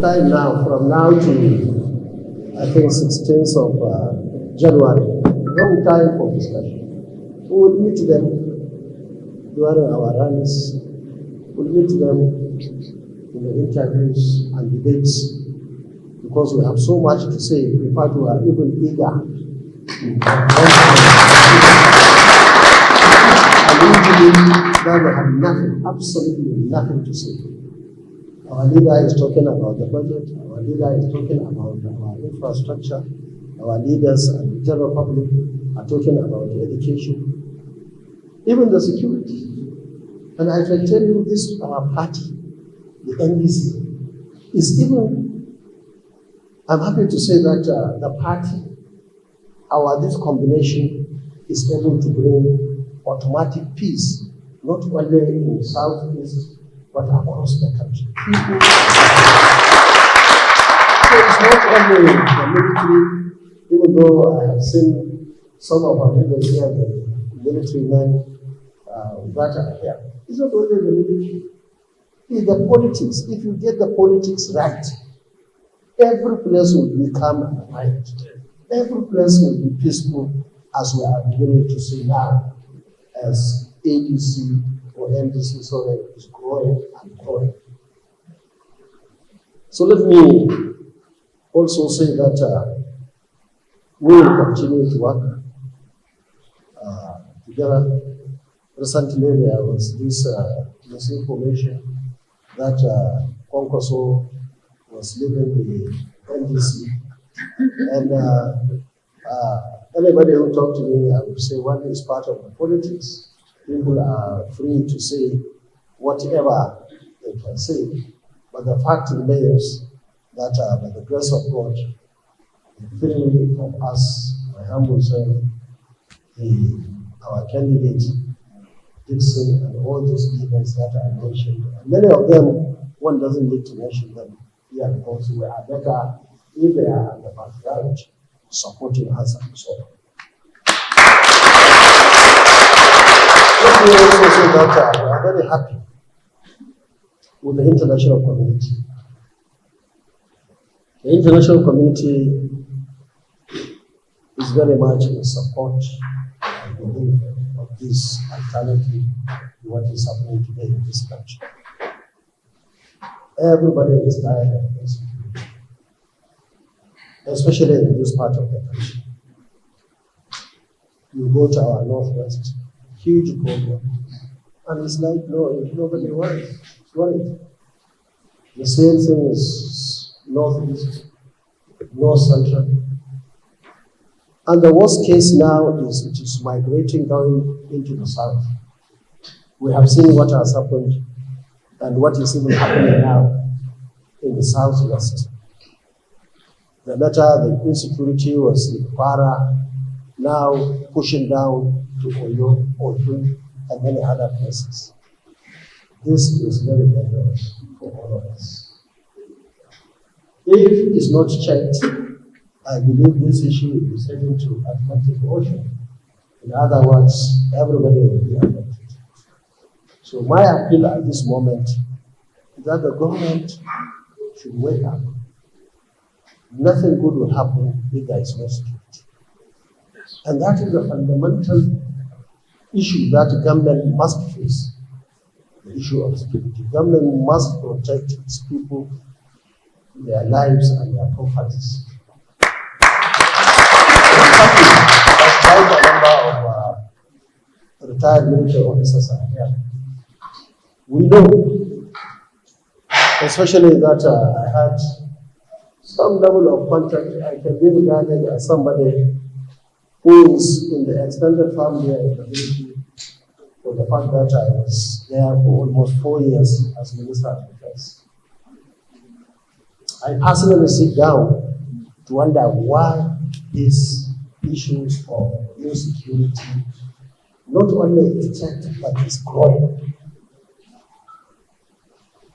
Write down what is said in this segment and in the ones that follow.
Time now, from now to I think 16th of January, long time for discussion. We will meet them during our runs, we'll meet them in the interviews and debates because we have so much to say. In fact, we are even eager. And we believe that we have nothing, absolutely nothing to say. Our leader is talking about the budget, our leader is talking about our infrastructure, our leaders and the general public are talking about the education, even the security. And I can tell you this, our party, the NDC, is even, I'm happy to say that the party, this combination is able to bring automatic peace, not only in the southeast, but across the country. So it's not only the military, even though I have seen some of our leaders here, the military men that are here. It's not only the military, it's the politics. If you get the politics right, every place will become right. Every place will be peaceful, as we are beginning to see now, as ADC or NDC is growing and growing. So let me also say that we will continue to work together. Recently, there was this misinformation that Kwakwaso was leaving the NDC. And anybody who talked to me, I would say one is part of the politics. People are free to say whatever they can say, but the fact remains that by the grace of God, the three of us, my humble self, our candidate, Dixon, and all these leaders that I mentioned, and many of them, one doesn't need to mention them here because we are better if they are in the background supporting us and so on. Let me also say that we are very happy with the international community. The international community is very much in support, I believe, of this alternative to what is happening today in this country. Everybody is tired of this, especially in this part of the country. You go to our northwest, huge problem. And it's like, no, nobody worries. The same thing is northeast, north central. And the worst case now is it is migrating down into the south. We have seen what has happened and what is even happening now in the southwest. The better the insecurity was in Kwara, now pushing down to Oyo, Oyo, and many other places. This is very dangerous for all of us. If it is not checked, I believe this issue is heading to Atlantic Ocean. In other words, everybody will be affected. So my appeal at this moment is that the government should wake up. Nothing good will happen if there is no security. And that is the fundamental issue that the government must face, the issue of security. Government must protect its people, their lives and their properties. That's quite a number of retired military officers are here. We know, especially that I had some level of contact. I can be regarded as somebody who is in the extended family of the military for the fact that I was there for almost 4 years as Minister of Defense. I personally sit down to wonder why this issue of insecurity not only is checked but is growing.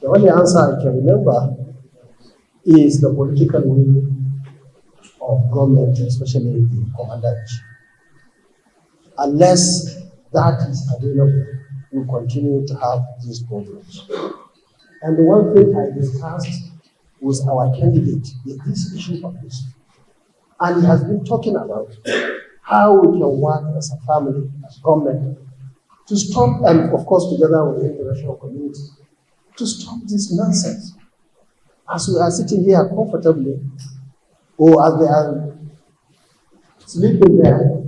The only answer I can remember is the political will of government, especially the commander-in-chief. Unless that is available, we continue to have these problems. And the one thing I discussed with our candidate is this issue of this. And he has been talking about how we can work as a family, as government, to stop, and of course together with the international community, to stop this nonsense. As we are sitting here comfortably, or as they are sleeping there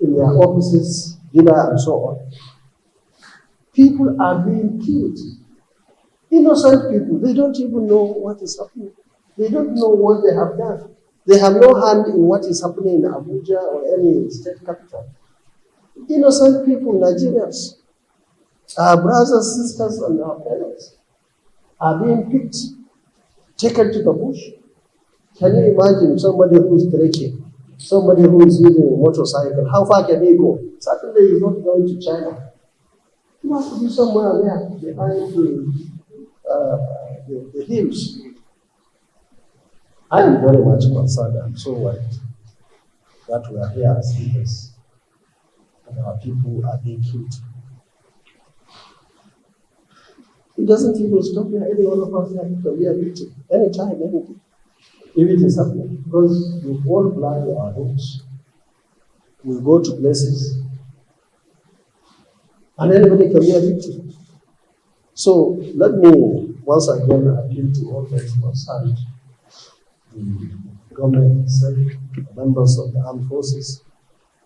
in their offices, dinner and so on, people are being killed. Innocent people, they don't even know what is happening. They don't know what they have done. They have no hand in what is happening in Abuja or any state capital. Innocent people, Nigerians, our brothers, sisters, and our parents are being picked, taken to the bush. Can you imagine somebody who is trekking, somebody who is using a motorcycle? How far can he go? Certainly he's not going to China. He has to be somewhere there behind the hills. I am very much concerned. I'm so worried that we are here as leaders and our people are being killed. It doesn't even stop here. Any one of us can be a victim anytime, anything. If it is happening, because we all blind our homes. We go to places and anybody can be a victim. So let me once again appeal to all those concerned, the government itself, the members of the armed forces.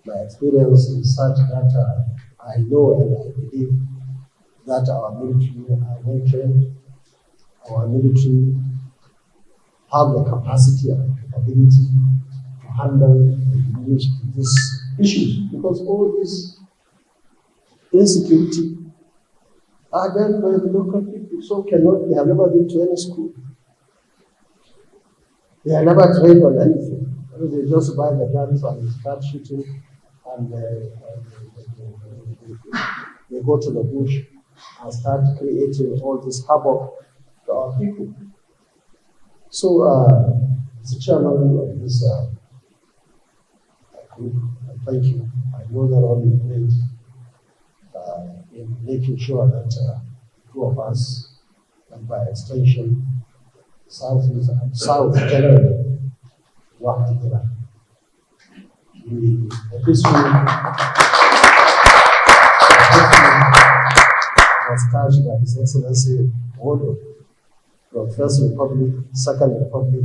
My experience is such that I know and I believe that our military are well trained, our military have the capacity and capability to handle these issues, because all this insecurity are done by the local people, so they have never been to any school. They are never trained on anything. They just buy the guns and start shooting, and they go to the bush and start creating all this havoc to our people. So, as the chairman of this group, I thank you. I know that all you played in making sure that two of us, and by extension, Southeast and South generally, work together. The history was touched by His Excellency Wodo from First Republic, Second Republic,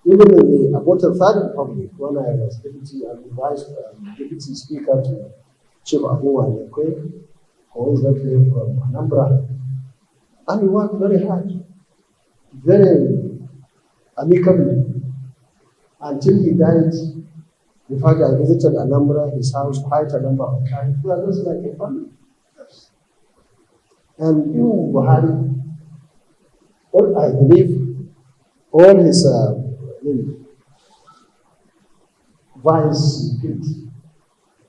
even in about the Third Republic, when I was deputy speaker to Chief Abu Wanekwe, who is actually from Anambra, and he worked very hard, very amicably, until he died. In fact, I visited Anambra, his house, quite a number of times. We are just like a family. And you, Buhari, what I believe, all his vice picked,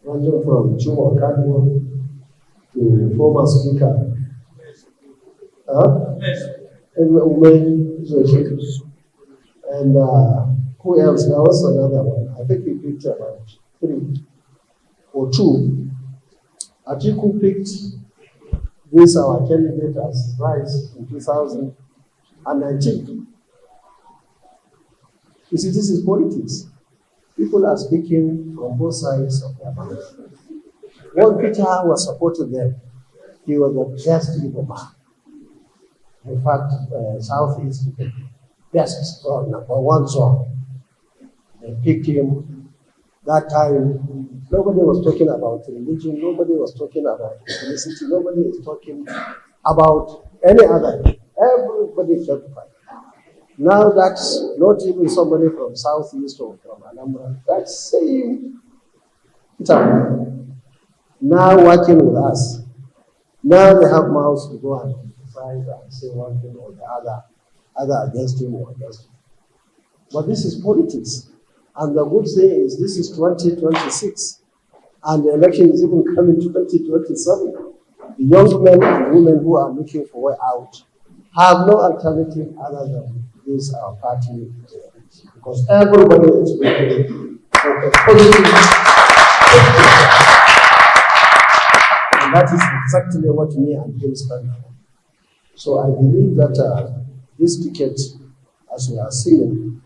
ranging from Chuma Okadiwo to former speaker, and who else? There was another one. I think he picked about 3 or 2. Atiku picked this our candidate as vice in 2019. You see, this is politics. People are speaking from both sides of their mouth. When Peter was supporting them, he was the best Igbo man. In fact, Southeast is the best #1 zone. They picked him. That time, nobody was talking about religion, nobody was talking about ethnicity, nobody was talking about any other. Everybody felt fine. Now that's not even somebody from Southeast or from Anambra. That same time, now working with us. Now they have mouths to go and criticize and say one thing or the other, either against him or against him. But this is politics. And the good thing is this is 2026. And the election is even coming 2027. The young men and women who are looking for a way out have no alternative other than this our party, because everybody is looking for a positive. And that is exactly what me and him stand for. So I believe that this ticket as we are seeing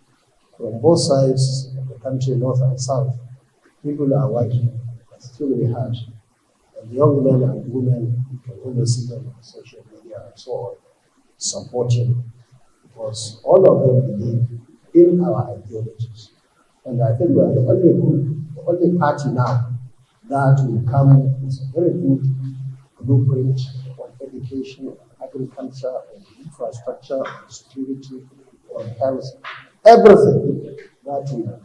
from both sides of the country, north and south, people are working extremely hard. And young men and women, you can always see them on social media and so on, supporting, because all of them believe in our ideologies. And I think we are the only party now that will come with a very good blueprint on education, on agriculture, on infrastructure, on security, on health, everything that will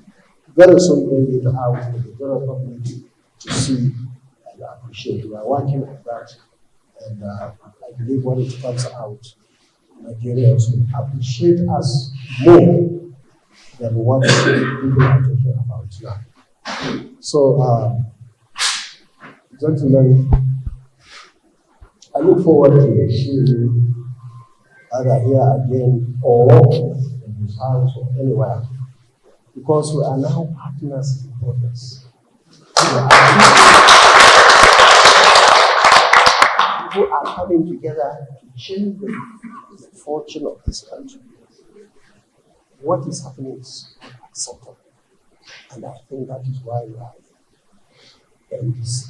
very soon bring it out to the general public to see and appreciate. We are working on that, and I believe when it comes out, Nigerians will appreciate us more than what people are talking about now. So, gentlemen, I look forward to seeing you either here again or in this house or anywhere, because we are now partners in progress. People are coming together to change the fortune of this country. What is happening is unacceptable. And I think that is why we have NDC.